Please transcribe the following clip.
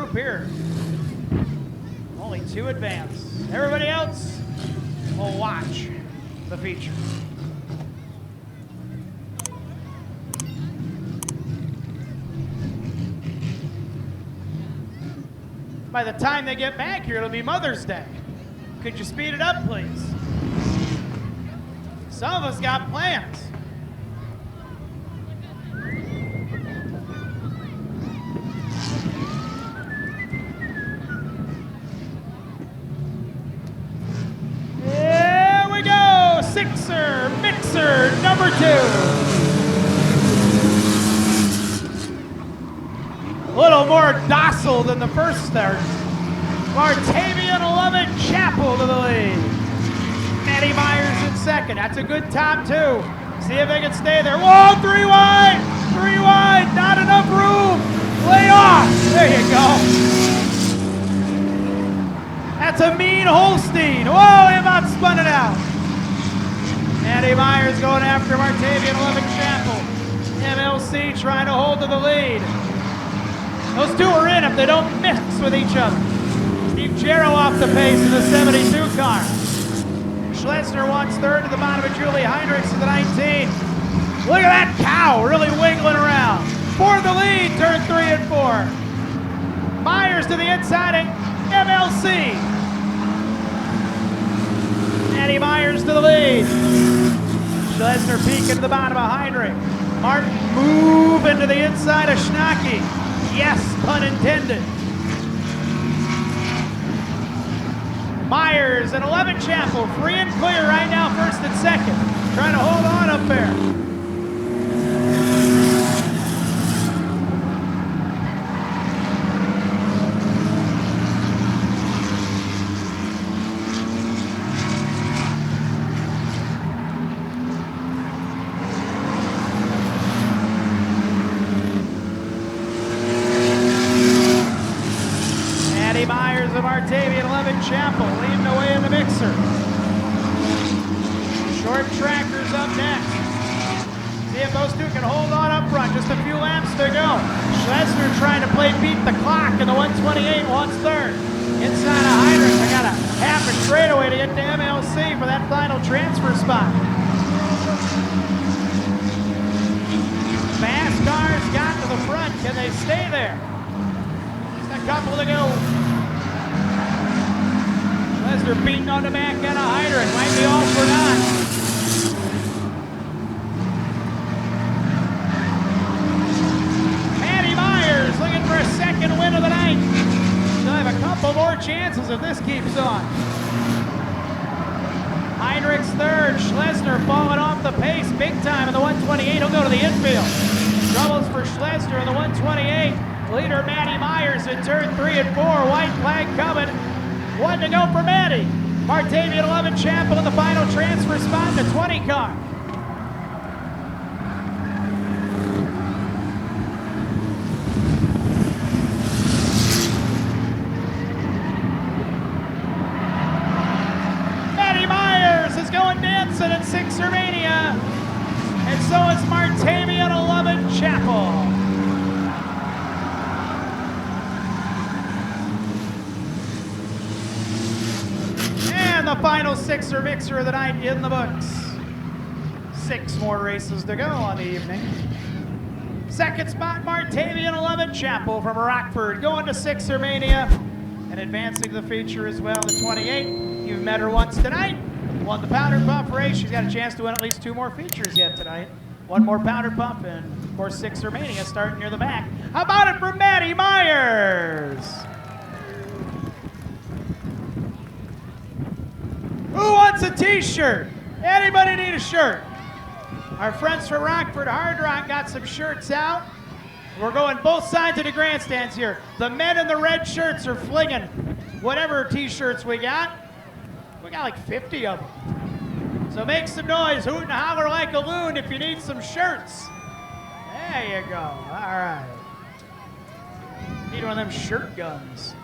group here. Only 2 advance. Everybody else will watch the feature. By the time they get back here, it'll be Mother's Day. Could you speed it up, please? Some of us got plans. Here we go, Sixer Mixer number 2. A little more docile than the first start. Martavian 11 Chapel to the lead. Matty Myers in second. That's a good top 2. See if they can stay there. Whoa, 3 wide! 3 wide! Not enough room! Lay off! There you go. That's a mean Holstein. Whoa, he about spun it out. Matty Myers going after Martavian 11 Chapel. MLC trying to hold to the lead. Those 2 are in if they don't mix with each other. Steve Jarrow off the pace in the 72 car. Schlesner wants third to the bottom of Julie Heinrichs in the 19. Look at that cow really wiggling around. For the lead, turn 3 and 4. Myers to the inside and MLC. Matty Myers to the lead. Schlesner peeking to the bottom of Heinrich. Martin moving to the inside of Schnacky. Yes, pun intended. Myers and 11 Chapel, free and clear right now, first and second. Trying to hold on up there. Myers of Martavian 11 Chapel leading away in the mixer. Short trackers up next. See if those 2 can hold on up front. Just a few laps to go. Schlesner trying to play beat the clock in the 128, wants third. Inside of Heinrich, I got a half a straightaway to get to MLC for that final transfer spot. Fast cars got to the front. Can they stay there? Just a couple to go. Schlesner beating on the back end of Heinrich. Might be all for naught. Matty Myers looking for a second win of the night. She'll have a couple more chances if this keeps on. Heinrich's third. Schlesner falling off the pace big time in the 128. He'll go to the infield. Troubles for Schlesner in the 128. Leader Matty Myers in turn 3 and 4. White flag coming. 1 to go for Matty. Martavian 11 Chapel in the final transfer spot, the 20 car. Matty Myers is going dancing in Sixer Mania. And so is Martavian 11 Chapel. The final Sixer Mixer of the night in the books. 6 more races to go on the evening. Second spot, Martavian 11 Chapel from Rockford, going to Sixer Mania and advancing the feature as well, the 28. You've met her once tonight. Won the powder puff race. She's got a chance to win at least 2 more features yet tonight. 1 more powder puff and, of course, Sixer Mania starting near the back. How about it for Matty Myers? Who wants a t-shirt? Anybody need a shirt? Our friends from Rockford Hard Rock got some shirts out. We're going both sides of the grandstands here. The men in the red shirts are flinging whatever t-shirts we got. We got like 50 of them. So make some noise, hoot and holler like a loon if you need some shirts. There you go, all right. Need one of them shirt guns.